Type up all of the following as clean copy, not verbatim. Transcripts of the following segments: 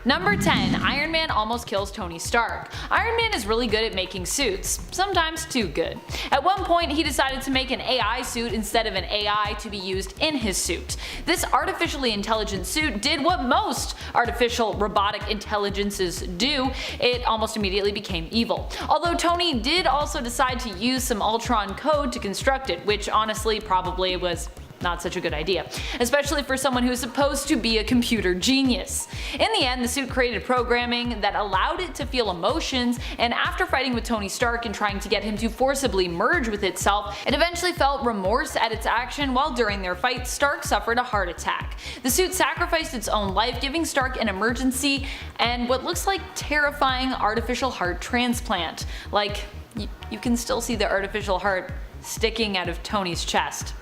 Number 10. Iron Man almost kills Tony Stark. Iron Man is really good at making suits, sometimes too good. At one point he decided to make an AI suit instead of an AI to be used in his suit. This artificially intelligent suit did what most artificial robotic intelligences do, it almost immediately became evil. Although Tony did also decide to use some Ultron code to construct it, which honestly probably was not such a good idea, especially for someone who is supposed to be a computer genius. In the end, the suit created programming that allowed it to feel emotions, and after fighting with Tony Stark and trying to get him to forcibly merge with itself, it eventually felt remorse at its action while during their fight Stark suffered a heart attack. The suit sacrificed its own life, giving Stark an emergency and what looks like terrifying artificial heart transplant. Like, you can still see the artificial heart sticking out of Tony's chest.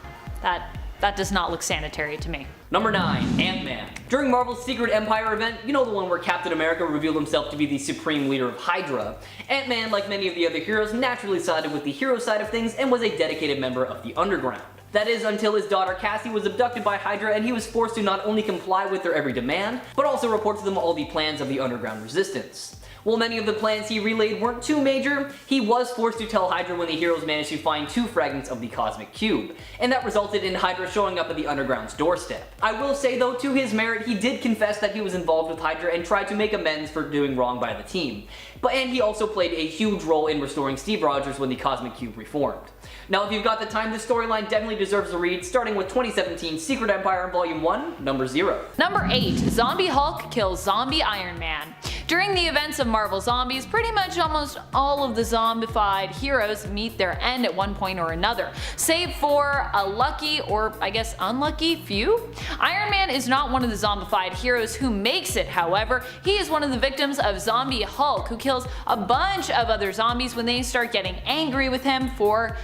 That does not look sanitary to me. Number 9. Ant-Man. During Marvel's Secret Empire event, you know, the one where Captain America revealed himself to be the supreme leader of Hydra, Ant-Man, like many of the other heroes, naturally sided with the hero side of things and was a dedicated member of the Underground. That is, until his daughter Cassie was abducted by Hydra and he was forced to not only comply with their every demand, but also report to them all the plans of the Underground resistance. While many of the plans he relayed weren't too major, he was forced to tell Hydra when the heroes managed to find 2 fragments of the Cosmic Cube, and that resulted in Hydra showing up at the Underground's doorstep. I will say though, to his merit, he did confess that he was involved with Hydra and tried to make amends for doing wrong by the team. And he also played a huge role in restoring Steve Rogers when the Cosmic Cube reformed. Now if you've got the time, this storyline definitely deserves a read, starting with 2017 Secret Empire Volume 1, Number 0. Number 8. Zombie Hulk kills Zombie Iron Man. During the events of Marvel Zombies, pretty much almost all of the zombified heroes meet their end at one point or another, save for a lucky, or I guess unlucky, few. Iron Man is not one of the zombified heroes who makes it, however. He is one of the victims of Zombie Hulk, who kills a bunch of other zombies when they start getting angry with him for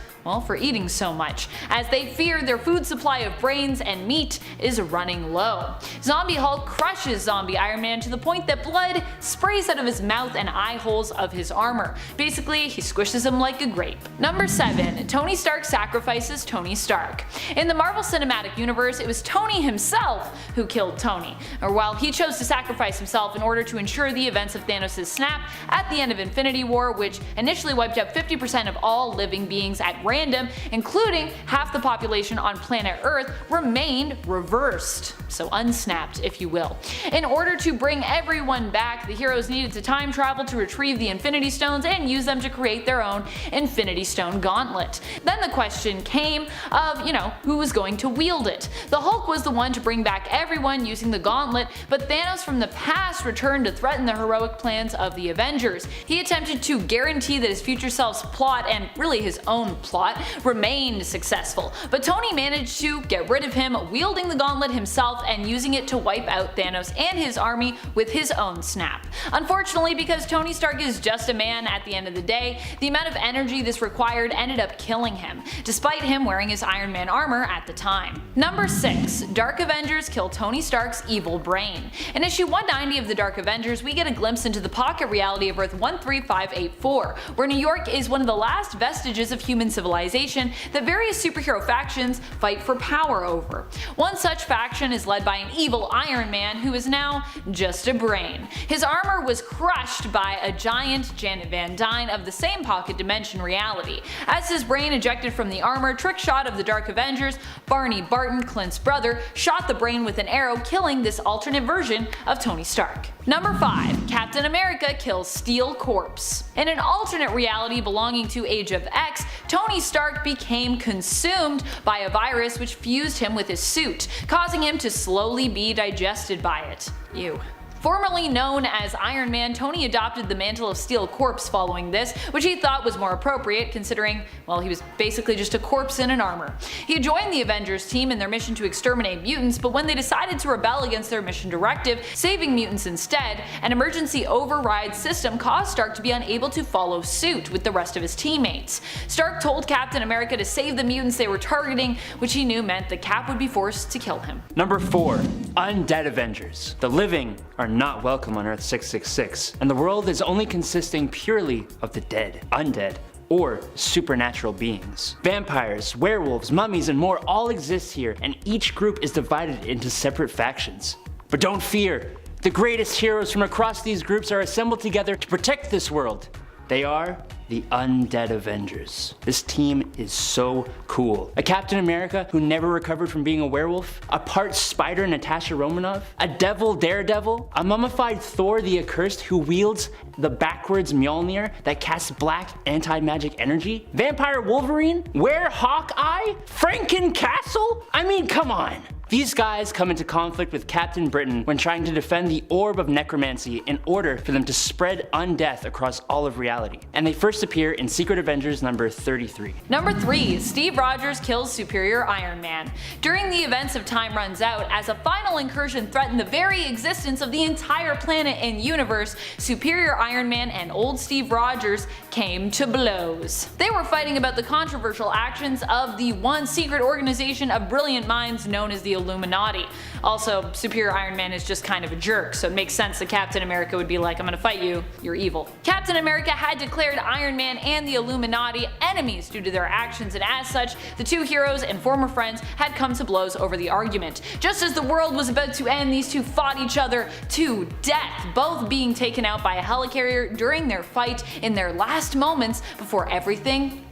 eating so much, as they fear their food supply of brains and meat is running low. Zombie Hulk crushes Zombie Iron Man to the point that blood sprays out of his mouth and eye holes of his armor. Basically, he squishes him like a grape. Number 7. Tony Stark sacrifices Tony Stark. In the Marvel Cinematic Universe, it was Tony himself who killed Tony, or while he chose to sacrifice himself in order to ensure the events of Thanos' snap at the end of Infinity War, which initially wiped out 50% of all living beings at random, including half the population on planet Earth, remained reversed, so unsnapped if you will. In order to bring everyone back, the heroes needed to time travel to retrieve the Infinity Stones and use them to create their own Infinity Stone Gauntlet. Then the question came of, who was going to wield it. The Hulk was the one to bring back everyone using the gauntlet, but Thanos from the past returned to threaten the heroic plans of the Avengers. He attempted to guarantee that his future self's plot, and really his own plot, remained successful, but Tony managed to get rid of him, wielding the gauntlet himself and using it to wipe out Thanos and his army with his own snap. Unfortunately, because Tony Stark is just a man at the end of the day, the amount of energy this required ended up killing him, despite him wearing his Iron Man armor at the time. Number 6. Dark Avengers kill Tony Stark's evil brain. In issue 190 of the Dark Avengers, we get a glimpse into the pocket reality of Earth 13584, where New York is one of the last vestiges of human civilization that various superhero factions fight for power over. One such faction is led by an evil Iron Man who is now just a brain. His armor was crushed by a giant Janet Van Dyne of the same pocket dimension reality. As his brain ejected from the armor, Trickshot of the Dark Avengers, Barney Barton, Clint's brother, shot the brain with an arrow, killing this alternate version of Tony Stark. Number 5. Captain America kills Steel Corpse. In an alternate reality belonging to Age of X, Tony Stark became consumed by a virus which fused him with his suit, causing him to slowly be digested by it. Ew. Formerly known as Iron Man, Tony adopted the mantle of Steel Corpse following this, which he thought was more appropriate considering, well, he was basically just a corpse in an armor. He joined the Avengers team in their mission to exterminate mutants, but when they decided to rebel against their mission directive, saving mutants instead, an emergency override system caused Stark to be unable to follow suit with the rest of his teammates. Stark told Captain America to save the mutants they were targeting, which he knew meant the Cap would be forced to kill him. Number 4. Undead Avengers. The living are not welcome on Earth 666, and the world is only consisting purely of the dead, undead, or supernatural beings. Vampires, werewolves, mummies, and more all exist here, and each group is divided into separate factions. But don't fear, The greatest heroes from across these groups are assembled together to protect this world. They are the Undead Avengers. This team is so cool. A Captain America who never recovered from being a werewolf, a part spider Natasha Romanoff, a devil Daredevil, a mummified Thor the Accursed who wields the backwards Mjolnir that casts black anti-magic energy, Vampire Wolverine, Hawkeye, Franken-Castle? I mean, come on. These guys come into conflict with Captain Britain when trying to defend the Orb of Necromancy in order for them to spread undeath across all of reality, and they first appear in Secret Avengers number 33. Number 3. Steve Rogers kills Superior Iron Man. During the events of Time Runs Out, as a final incursion threatened the very existence of the entire planet and universe, Superior Iron Man and old Steve Rogers came to blows. They were fighting about the controversial actions of the one secret organization of brilliant minds known as the Illuminati. Also, Superior Iron Man is just kind of a jerk, so it makes sense that Captain America would be like, I'm gonna fight you, you're evil. Captain America had declared Iron Man and the Illuminati enemies due to their actions, and as such, the two heroes and former friends had come to blows over the argument. Just as the world was about to end, these two fought each other to death, both being taken out by a helicarrier during their fight in their last moments before everything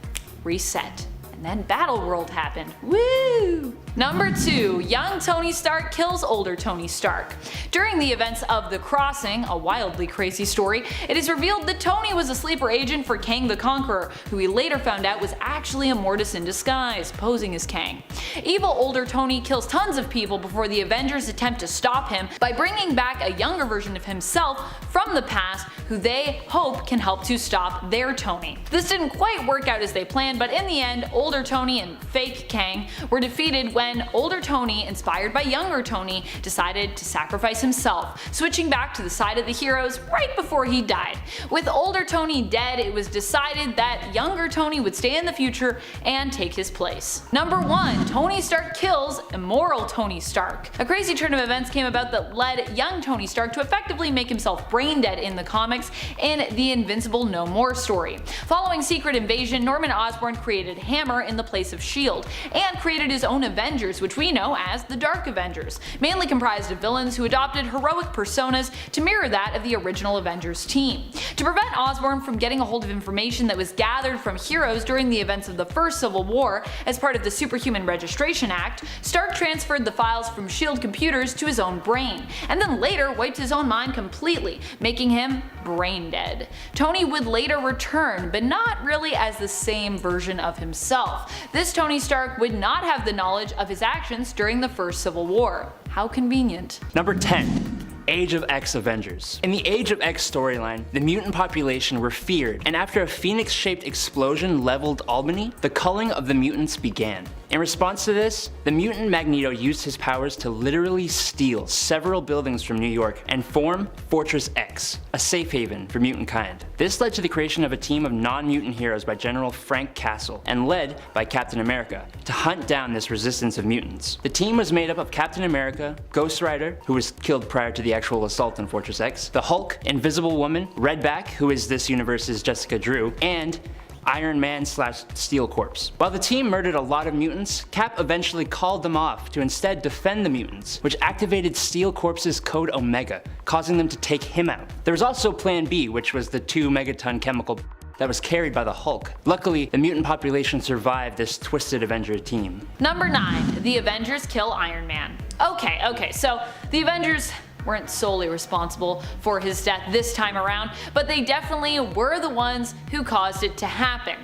reset. And then Battle World happened. Woo! Number 2. Young Tony Stark kills older Tony Stark. During the events of The Crossing, a wildly crazy story, it is revealed that Tony was a sleeper agent for Kang the Conqueror, who he later found out was actually a Mortis in disguise, posing as Kang. Evil older Tony kills tons of people before the Avengers attempt to stop him by bringing back a younger version of himself from the past who they hope can help to stop their Tony. This didn't quite work out as they planned, but in the end, older Tony and fake Kang were defeated when older Tony, inspired by younger Tony, decided to sacrifice himself, switching back to the side of the heroes right before he died. With older Tony dead, it was decided that younger Tony would stay in the future and take his place. Number 1. Tony Stark kills immoral Tony Stark. A crazy turn of events came about that led young Tony Stark to effectively make himself brain dead in the comics in the Invincible No More story. Following Secret Invasion, Norman Osborn created Hammer in the place of S.H.I.E.L.D. and created his own Avengers, which we know as the Dark Avengers, mainly comprised of villains who adopted heroic personas to mirror that of the original Avengers team. To prevent Osborn from getting a hold of information that was gathered from heroes during the events of the first Civil War as part of the Superhuman Registration Act, Stark transferred the files from S.H.I.E.L.D. computers to his own brain, and then later wiped his own mind completely, making him brain dead. Tony would later return, but not really as the same version of himself. This Tony Stark would not have the knowledge of his actions during the first Civil War. How convenient. Number 10. Age of X Avengers. In the Age of X storyline, the mutant population were feared, and after a phoenix-shaped explosion leveled Albany, the culling of the mutants began. In response to this, the mutant Magneto used his powers to literally steal several buildings from New York and form Fortress X, a safe haven for mutant kind. This led to the creation of a team of non-mutant heroes by General Frank Castle, and led by Captain America, to hunt down this resistance of mutants. The team was made up of Captain America, Ghost Rider, who was killed prior to the actual assault on Fortress X, the Hulk, Invisible Woman, Redback, who is this universe's Jessica Drew, and Iron Man / Steel Corpse. While the team murdered a lot of mutants, Cap eventually called them off to instead defend the mutants, which activated Steel Corpse's Code Omega, causing them to take him out. There was also Plan B, which was the 2 megaton chemical that was carried by the Hulk. Luckily, the mutant population survived this twisted Avenger team. Number 9. The Avengers kill Iron Man. Okay, so the Avengers weren't solely responsible for his death this time around, but they definitely were the ones who caused it to happen.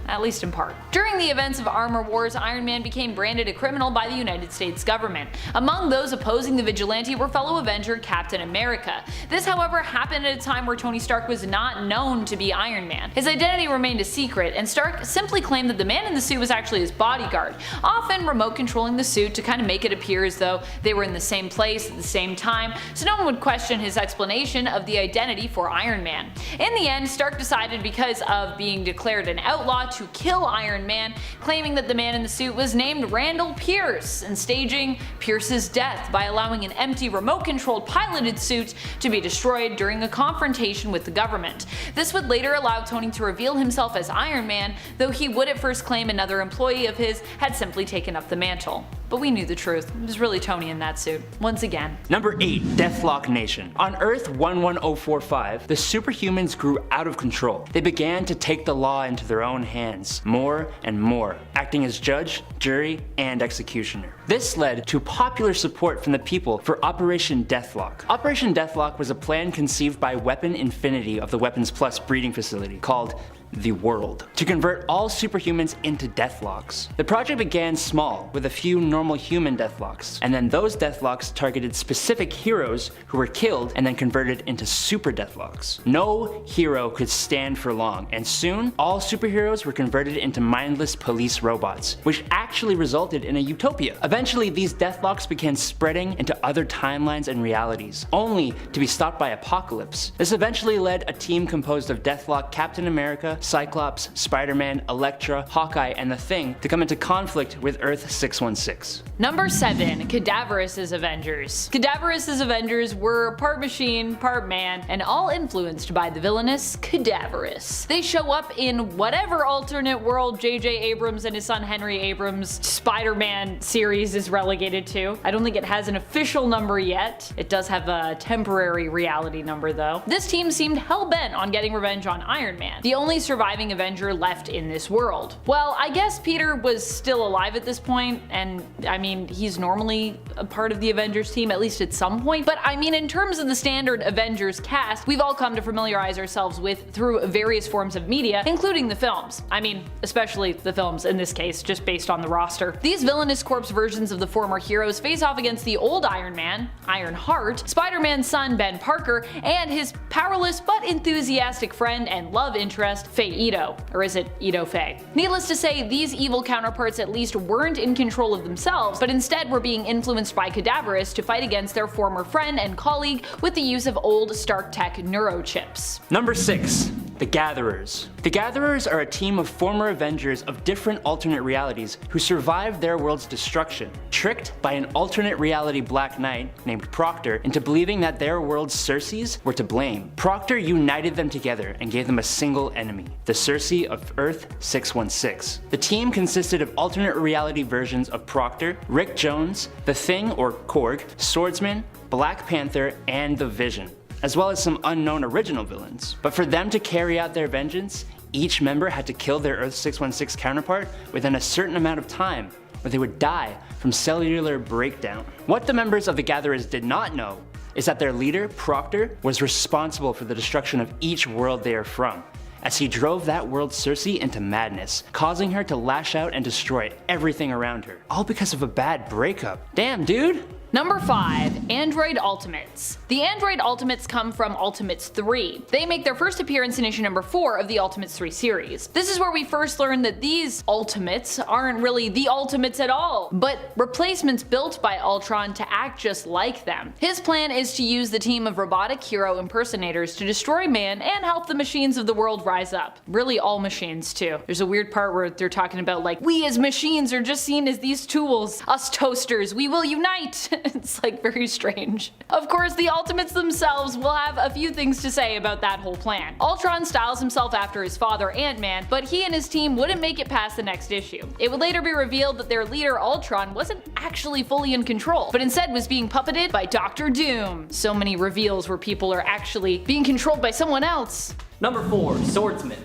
At least in part. During the events of Armor Wars, Iron Man became branded a criminal by the United States government. Among those opposing the vigilante were fellow Avenger Captain America. This, however, happened at a time where Tony Stark was not known to be Iron Man. His identity remained a secret, and Stark simply claimed that the man in the suit was actually his bodyguard, often remote controlling the suit to kind of make it appear as though they were in the same place at the same time, so no one would question his explanation of the identity for Iron Man. In the end, Stark decided, because of being declared an outlaw, to kill Iron Man, claiming that the man in the suit was named Randall Pierce, and staging Pierce's death by allowing an empty remote-controlled piloted suit to be destroyed during a confrontation with the government. This would later allow Tony to reveal himself as Iron Man, though he would at first claim another employee of his had simply taken up the mantle. but we knew the truth. It was really Tony in that suit. Once again. Number 8. Deathlock Nation. On Earth 11045, the superhumans grew out of control. They began to take the law into their own hands, more and more, acting as judge, jury, and executioner. This led to popular support from the people for Operation Deathlock. Operation Deathlock was a plan conceived by Weapon Infinity of the Weapons Plus breeding facility called the World, to convert all superhumans into Deathlocks. The project began small, with a few normal human Deathlocks, and then those Deathlocks targeted specific heroes who were killed and then converted into super Deathlocks. No hero could stand for long, and soon, all superheroes were converted into mindless police robots, which actually resulted in a utopia. Eventually, these Deathlocks began spreading into other timelines and realities, only to be stopped by Apocalypse. This eventually led a team composed of Deathlock, Captain America, Cyclops, Spider-Man, Elektra, Hawkeye, and the Thing to come into conflict with Earth 616. Number 7. Cadaverous Avengers. Cadaverous Avengers were part machine, part man, and all influenced by the villainous Cadaverous. They show up in whatever alternate world J.J. Abrams and his son Henry Abrams' Spider-Man series is relegated to. I don't think it has an official number yet. It does have a temporary reality number though. This team seemed hell-bent on getting revenge on Iron Man, the only surviving Avenger left in this world. Well, I guess Peter was still alive at this point, and I mean, he's normally a part of the Avengers team, at least at some point, but I mean, in terms of the standard Avengers cast, we've all come to familiarize ourselves with through various forms of media, including the films. I mean, especially the films in this case, just based on the roster. These villainous corpse versions of the former heroes face off against the old Iron Man, Ironheart, Spider-Man's son Ben Parker, and his powerless but enthusiastic friend and love interest, Faye Ito, or is it Ito Faye? Needless to say, these evil counterparts at least weren't in control of themselves, but instead were being influenced by Cadaverous to fight against their former friend and colleague with the use of old Stark Tech neurochips. Number 6. The Gatherers. The Gatherers are a team of former Avengers of different alternate realities who survived their world's destruction, tricked by an alternate reality Black Knight named Proctor into believing that their world's Circes were to blame. Proctor united them together and gave them a single enemy, the Circe of Earth 616. The team consisted of alternate reality versions of Proctor, Rick Jones, the Thing or Korg, Swordsman, Black Panther, and the Vision, as well as some unknown original villains. But for them to carry out their vengeance, each member had to kill their Earth 616 counterpart within a certain amount of time, or they would die from cellular breakdown. What the members of the Gatherers did not know is that their leader, Proctor, was responsible for the destruction of each world they are from, as he drove that world's Circe into madness, causing her to lash out and destroy everything around her, all because of a bad breakup. Damn, dude! Number 5. Android Ultimates. The Android Ultimates come from Ultimates 3. They make their first appearance in issue number 4 of the Ultimates 3 series. This is where we first learn that these Ultimates aren't really the Ultimates at all, but replacements built by Ultron to act just like them. His plan is to use the team of robotic hero impersonators to destroy man and help the machines of the world rise up. Really all machines too. There's a weird part where they're talking about like, we as machines are just seen as these tools. Us toasters, we will unite. It's like very strange. Of course, the Ultimates themselves will have a few things to say about that whole plan. Ultron styles himself after his father AntMan, but he and his team wouldn't make it past the next issue. It would later be revealed that their leader Ultron wasn't actually fully in control, but instead was being puppeted by Dr. Doom. So many reveals where people are actually being controlled by someone else. Number 4. Swordsman.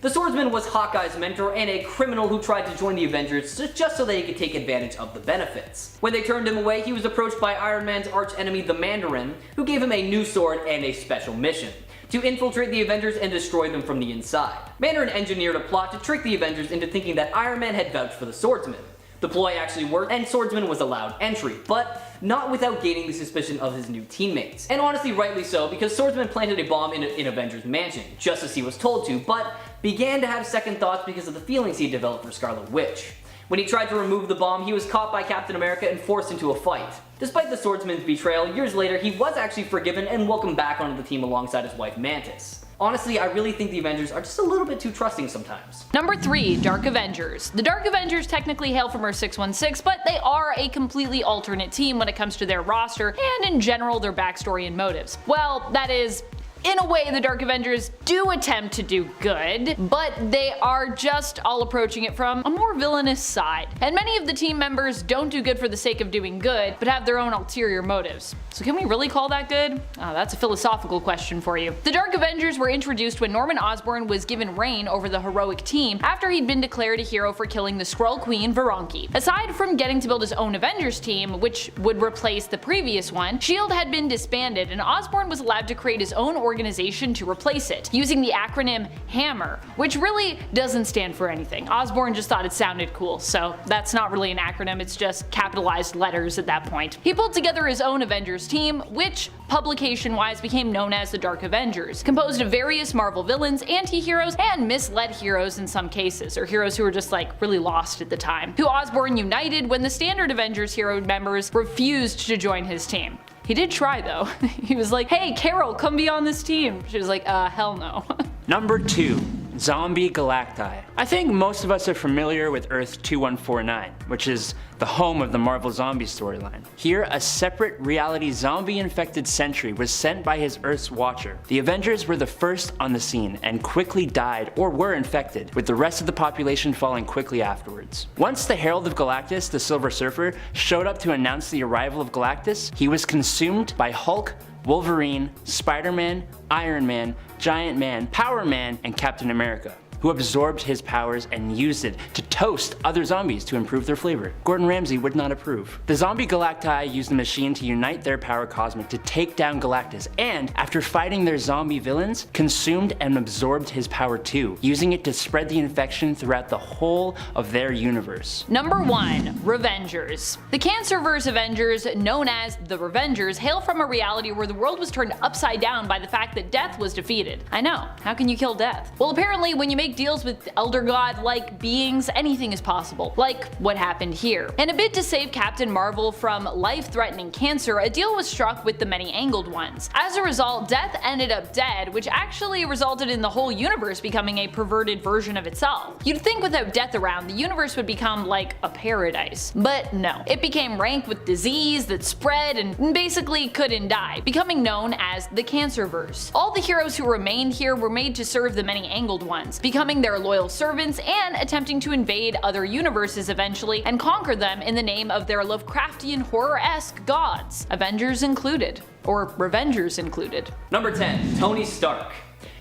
The Swordsman was Hawkeye's mentor and a criminal who tried to join the Avengers just so that he could take advantage of the benefits. When they turned him away, he was approached by Iron Man's archenemy, the Mandarin, who gave him a new sword and a special mission: to infiltrate the Avengers and destroy them from the inside. Mandarin engineered a plot to trick the Avengers into thinking that Iron Man had vouched for the Swordsman. The ploy actually worked, and Swordsman was allowed entry, but not without gaining the suspicion of his new teammates. And honestly, rightly so, because Swordsman planted a bomb in Avengers Mansion, just as he was told to, but began to have second thoughts because of the feelings he developed for Scarlet Witch. When he tried to remove the bomb, he was caught by Captain America and forced into a fight. Despite the Swordsman's betrayal, years later he was actually forgiven and welcomed back onto the team alongside his wife Mantis. Honestly, I really think the Avengers are just a little bit too trusting sometimes. Number 3. Dark Avengers. The Dark Avengers technically hail from Earth 616, but they are a completely alternate team when it comes to their roster and in general their backstory and motives. Well, that is, In a way, the Dark Avengers do attempt to do good, but they are just all approaching it from a more villainous side. And many of the team members don't do good for the sake of doing good, but have their own ulterior motives. So can we really call that good? That's a philosophical question for you. The Dark Avengers were introduced when Norman Osborn was given reign over the heroic team after he'd been declared a hero for killing the Skrull Queen Varanki. Aside from getting to build his own Avengers team, which would replace the previous one, S.H.I.E.L.D. had been disbanded and Osborn was allowed to create his own organization to replace it, using the acronym HAMMER, which really doesn't stand for anything. Osborn just thought it sounded cool, so that's not really an acronym, it's just capitalized letters at that point. He pulled together his own Avengers team, which publication-wise became known as the Dark Avengers, composed of various Marvel villains, anti-heroes, and misled heroes in some cases, or heroes who were just like really lost at the time, who Osborn united when the standard Avengers hero members refused to join his team. He did try though. He was like, hey Carol, come be on this team. She was like, hell no. Number 2. Zombie Galacti. I think most of us are familiar with Earth 2149, which is the home of the Marvel Zombie storyline. Here, a separate reality zombie-infected sentry was sent by his Earth's Watcher. The Avengers were the first on the scene and quickly died or were infected, with the rest of the population falling quickly afterwards. Once the Herald of Galactus, the Silver Surfer, showed up to announce the arrival of Galactus, he was consumed by Hulk, Wolverine, Spider-Man, Iron Man, Giant Man, Power Man, and Captain America, who absorbed his powers and used it to toast other zombies to improve their flavor. Gordon Ramsay would not approve. The Zombie Galacti used the machine to unite their power cosmic to take down Galactus, and after fighting their zombie villains, consumed and absorbed his power too, using it to spread the infection throughout the whole of their universe. Number 1. Revengers. The Cancerverse Avengers, known as the Revengers, hail from a reality where the world was turned upside down by the fact that death was defeated. I know, how can you kill death? Well, apparently when you make deals with elder god-like beings, anything is possible, like what happened here. In a bid to save Captain Marvel from life-threatening cancer, a deal was struck with the Many-Angled Ones. As a result, Death ended up dead, which actually resulted in the whole universe becoming a perverted version of itself. You'd think without Death around, the universe would become like a paradise. But no. It became rank with disease that spread and basically couldn't die, becoming known as the Cancerverse. All the heroes who remained here were made to serve the Many-Angled Ones, becoming their loyal servants and attempting to invade other universes eventually and conquer them in the name of their Lovecraftian horror-esque gods, Avengers included, or Revengers included. Number 10. Tony Stark.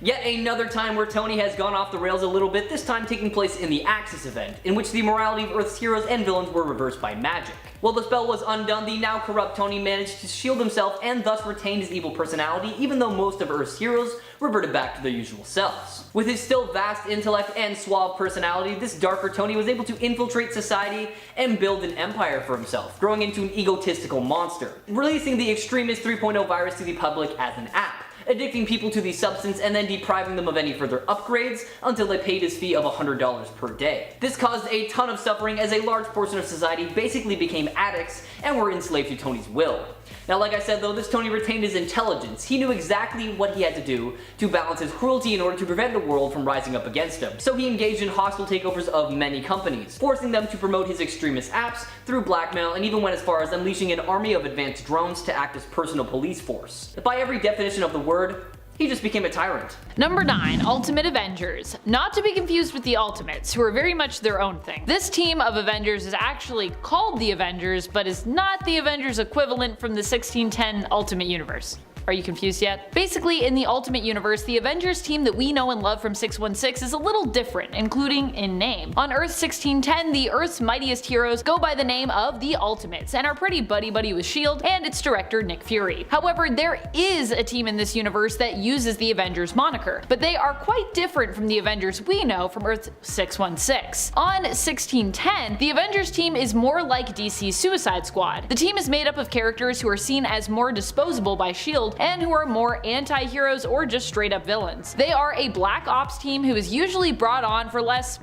Yet another time where Tony has gone off the rails a little bit, this time taking place in the Axis event, in which the morality of Earth's heroes and villains were reversed by magic. While the spell was undone, the now corrupt Tony managed to shield himself and thus retained his evil personality, even though most of Earth's heroes reverted back to their usual selves. With his still vast intellect and suave personality, this darker Tony was able to infiltrate society and build an empire for himself, growing into an egotistical monster, releasing the Extremis 3.0 virus to the public as an app, addicting people to the substance and then depriving them of any further upgrades until they paid his fee of $100 per day. This caused a ton of suffering as a large portion of society basically became addicts and were enslaved to Tony's will. Now, like I said though, this Tony retained his intelligence. He knew exactly what he had to do to balance his cruelty in order to prevent the world from rising up against him. So he engaged in hostile takeovers of many companies, forcing them to promote his extremist apps through blackmail, and even went as far as unleashing an army of advanced drones to act as personal police force. By every definition of the word, he just became a tyrant. Number 9. Ultimate Avengers. Not to be confused with the Ultimates, who are very much their own thing. This team of Avengers is actually called the Avengers, but is not the Avengers equivalent from the 1610 Ultimate Universe. Are you confused yet? Basically, in the Ultimate Universe, the Avengers team that we know and love from 616 is a little different, including in name. On Earth 1610, the Earth's mightiest heroes go by the name of the Ultimates, and are pretty buddy-buddy with S.H.I.E.L.D. and its director Nick Fury. However, there is a team in this universe that uses the Avengers moniker, but they are quite different from the Avengers we know from Earth 616. On 1610, the Avengers team is more like DC's Suicide Squad. The team is made up of characters who are seen as more disposable by S.H.I.E.L.D. and who are more anti-heroes or just straight up villains. They are a black ops team who is usually brought on for less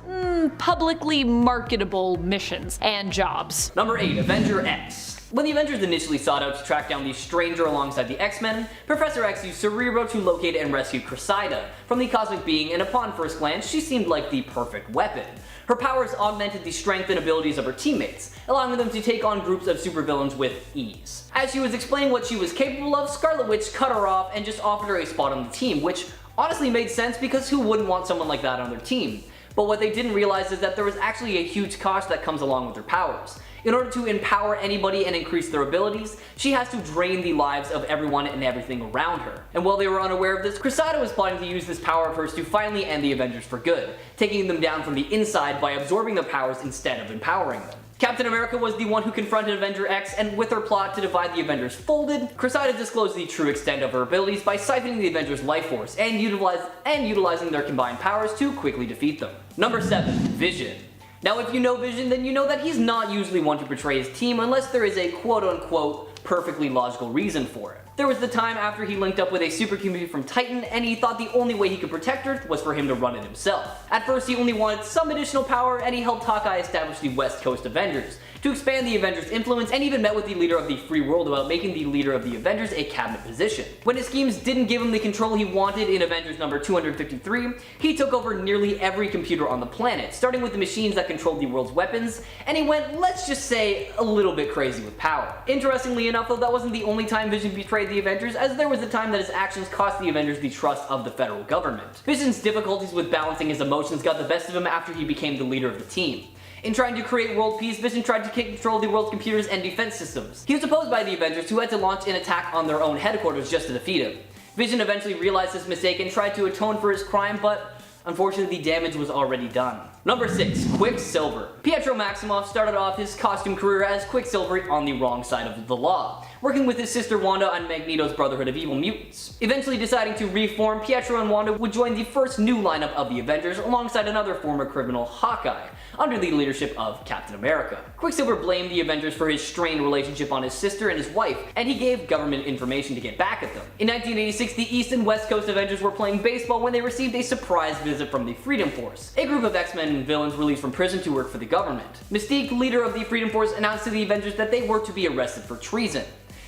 publicly marketable missions and jobs. Number 8. Avenger X. When the Avengers initially sought out to track down the Stranger alongside the X-Men, Professor X used Cerebro to locate and rescue Cressida from the cosmic being, and upon first glance, she seemed like the perfect weapon. Her powers augmented the strength and abilities of her teammates, allowing them to take on groups of supervillains with ease. As she was explaining what she was capable of, Scarlet Witch cut her off and just offered her a spot on the team, which honestly made sense because who wouldn't want someone like that on their team? But what they didn't realize is that there was actually a huge cost that comes along with her powers. In order to empower anybody and increase their abilities, she has to drain the lives of everyone and everything around her. And while they were unaware of this, Cressida was plotting to use this power of hers to finally end the Avengers for good, taking them down from the inside by absorbing their powers instead of empowering them. Captain America was the one who confronted Avenger X, and with her plot to divide the Avengers folded, Cressida disclosed the true extent of her abilities by siphoning the Avengers' life force and utilizing their combined powers to quickly defeat them. Number 7. Vision. Now if you know Vision, then you know that he's not usually one to betray his team unless there is a quote-unquote perfectly logical reason for it. There was the time after he linked up with a supercomputer from Titan, and he thought the only way he could protect her was for him to run it himself. At first he only wanted some additional power, and he helped Hawkeye establish the West Coast Avengers, to expand the Avengers' influence, and even met with the leader of the free world about making the leader of the Avengers a cabinet position. When his schemes didn't give him the control he wanted in Avengers number 253, he took over nearly every computer on the planet, starting with the machines that controlled the world's weapons, and he went, let's just say, a little bit crazy with power. Interestingly enough though, that wasn't the only time Vision betrayed the Avengers, as there was a time that his actions cost the Avengers the trust of the federal government. Vision's difficulties with balancing his emotions got the best of him after he became the leader of the team. In trying to create world peace, Vision tried to take control of the world's computers and defense systems. He was opposed by the Avengers, who had to launch an attack on their own headquarters just to defeat him. Vision eventually realized his mistake and tried to atone for his crime, but unfortunately the damage was already done. Number 6. Quicksilver. Pietro Maximoff started off his costume career as Quicksilver on the wrong side of the law, working with his sister Wanda on Magneto's Brotherhood of Evil Mutants. Eventually deciding to reform, Pietro and Wanda would join the first new lineup of the Avengers alongside another former criminal, Hawkeye, under the leadership of Captain America. Quicksilver blamed the Avengers for his strained relationship on his sister and his wife, and he gave government information to get back at them. In 1986, the East and West Coast Avengers were playing baseball when they received a surprise visit from the Freedom Force, a group of X-Men and villains released from prison to work for the government. Mystique, leader of the Freedom Force, announced to the Avengers that they were to be arrested for treason.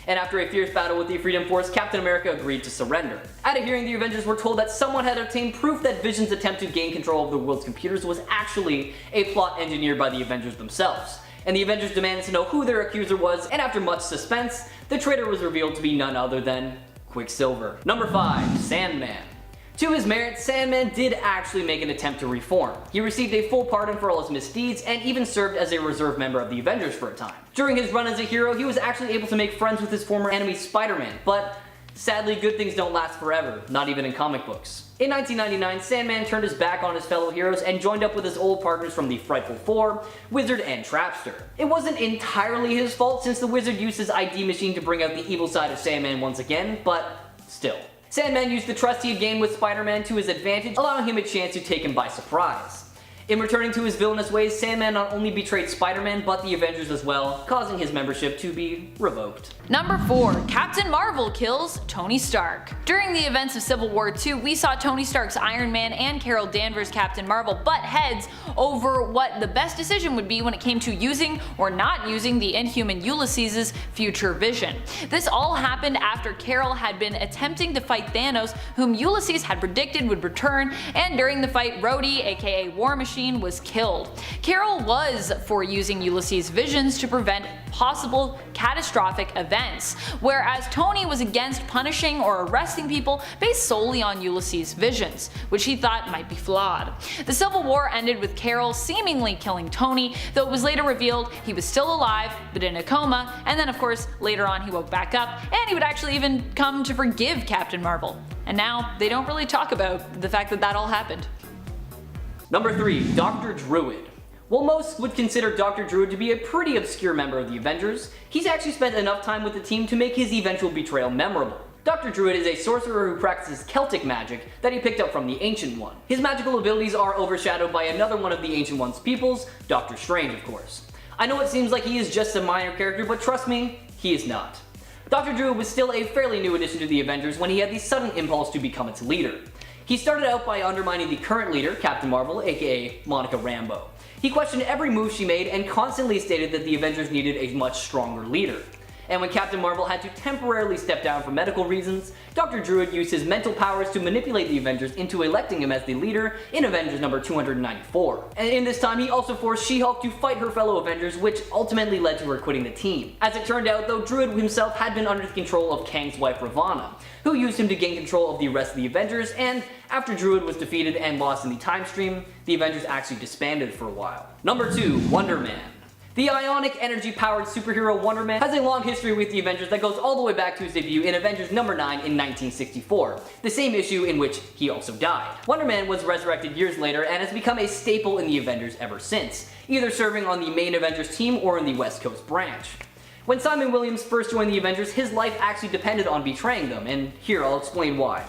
And after a fierce battle with the Freedom Force, Captain America agreed to surrender. At a hearing, the Avengers were told that someone had obtained proof that Vision's attempt to gain control of the world's computers was actually a plot engineered by the Avengers themselves. And the Avengers demanded to know who their accuser was, and after much suspense, the traitor was revealed to be none other than Quicksilver. Number 5. Sandman. To his merit, Sandman did actually make an attempt to reform. He received a full pardon for all his misdeeds, and even served as a reserve member of the Avengers for a time. During his run as a hero, he was actually able to make friends with his former enemy Spider-Man, but sadly good things don't last forever, not even in comic books. In 1999, Sandman turned his back on his fellow heroes and joined up with his old partners from the Frightful Four, Wizard, and Trapster. It wasn't entirely his fault since the Wizard used his ID machine to bring out the evil side of Sandman once again, but still. Sandman used the trust he had gained with Spider-Man to his advantage, allowing him a chance to take him by surprise. In returning to his villainous ways, Sandman not only betrayed Spider-Man, but the Avengers as well, causing his membership to be revoked. Number 4. Captain Marvel kills Tony Stark. During the events of Civil War II, we saw Tony Stark's Iron Man and Carol Danvers' Captain Marvel butt heads over what the best decision would be when it came to using or not using the Inhuman Ulysses' future vision. This all happened after Carol had been attempting to fight Thanos, whom Ulysses had predicted would return, and during the fight, Rhodey, aka War Machine, was killed. Carol was for using Ulysses' visions to prevent possible catastrophic events, whereas Tony was against punishing or arresting people based solely on Ulysses' visions, which he thought might be flawed. The Civil War ended with Carol seemingly killing Tony, though it was later revealed he was still alive, but in a coma, and then of course later on he woke back up, and he would actually even come to forgive Captain Marvel. And now they don't really talk about the fact that that all happened. Number 3. Dr. Druid. While most would consider Dr. Druid to be a pretty obscure member of the Avengers, he's actually spent enough time with the team to make his eventual betrayal memorable. Dr. Druid is a sorcerer who practices Celtic magic that he picked up from the Ancient One. His magical abilities are overshadowed by another one of the Ancient One's peoples, Doctor Strange of course. I know it seems like he is just a minor character, but trust me, he is not. Dr. Druid was still a fairly new addition to the Avengers when he had the sudden impulse to become its leader. He started out by undermining the current leader, Captain Marvel, aka Monica Rambeau. He questioned every move she made and constantly stated that the Avengers needed a much stronger leader. And when Captain Marvel had to temporarily step down for medical reasons, Dr. Druid used his mental powers to manipulate the Avengers into electing him as the leader in Avengers number 294. And in this time, he also forced She-Hulk to fight her fellow Avengers, which ultimately led to her quitting the team. As it turned out, though, Druid himself had been under the control of Kang's wife Ravonna, who used him to gain control of the rest of the Avengers, and after Druid was defeated and lost in the time stream, the Avengers actually disbanded for a while. Number 2, Wonder Man. The ionic energy-powered superhero Wonder Man has a long history with the Avengers that goes all the way back to his debut in Avengers number 9 in 1964, the same issue in which he also died. Wonder Man was resurrected years later and has become a staple in the Avengers ever since, either serving on the main Avengers team or in the West Coast branch. When Simon Williams first joined the Avengers, his life actually depended on betraying them, and here I'll explain why.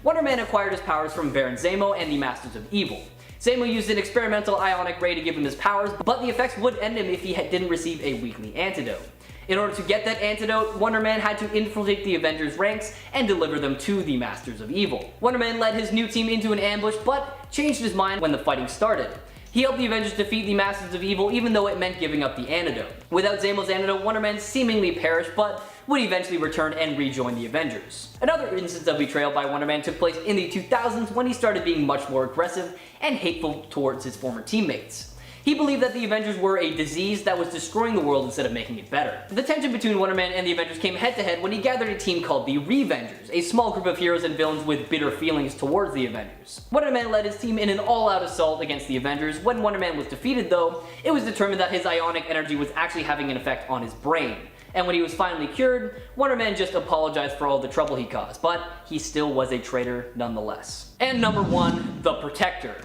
Wonder Man acquired his powers from Baron Zemo and the Masters of Evil. Zemo used an experimental ionic ray to give him his powers, but the effects would end him if he didn't receive a weekly antidote. In order to get that antidote, Wonder Man had to infiltrate the Avengers' ranks and deliver them to the Masters of Evil. Wonder Man led his new team into an ambush, but changed his mind when the fighting started. He helped the Avengers defeat the Masters of Evil even though it meant giving up the antidote. Without Zemo's antidote, Wonder Man seemingly perished, but would eventually return and rejoin the Avengers. Another instance of betrayal by Wonder Man took place in the 2000s when he started being much more aggressive and hateful towards his former teammates. He believed that the Avengers were a disease that was destroying the world instead of making it better. The tension between Wonder Man and the Avengers came head to head when he gathered a team called the Revengers, a small group of heroes and villains with bitter feelings towards the Avengers. Wonder Man led his team in an all-out assault against the Avengers. When Wonder Man was defeated though, it was determined that his ionic energy was actually having an effect on his brain. And when he was finally cured, Wonder Man just apologized for all the trouble he caused, but he still was a traitor nonetheless. And number 1, the Protector.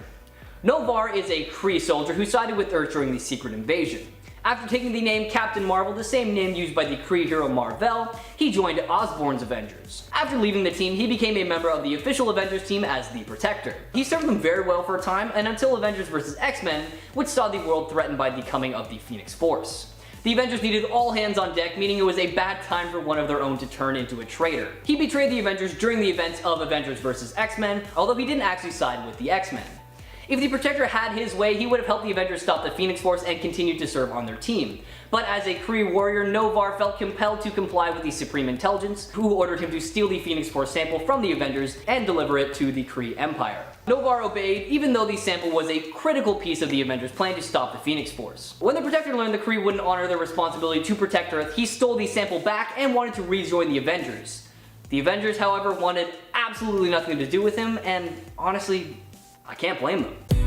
Noh-Varr is a Kree soldier who sided with Earth during the Secret Invasion. After taking the name Captain Marvel, the same name used by the Kree hero Mar-Vell, he joined Osborn's Avengers. After leaving the team, he became a member of the official Avengers team as the Protector. He served them very well for a time, and until Avengers vs. X-Men, which saw the world threatened by the coming of the Phoenix Force. The Avengers needed all hands on deck, meaning it was a bad time for one of their own to turn into a traitor. He betrayed the Avengers during the events of Avengers vs. X-Men, although he didn't actually side with the X-Men. If the Protector had his way, he would have helped the Avengers stop the Phoenix Force and continued to serve on their team. But as a Kree warrior, Noh-Varr felt compelled to comply with the Supreme Intelligence, who ordered him to steal the Phoenix Force sample from the Avengers and deliver it to the Kree Empire. Noh-Varr obeyed, even though the sample was a critical piece of the Avengers' plan to stop the Phoenix Force. When the Protector learned the Kree wouldn't honor their responsibility to protect Earth, he stole the sample back and wanted to rejoin the Avengers. The Avengers, however, wanted absolutely nothing to do with him, and honestly, I can't blame them.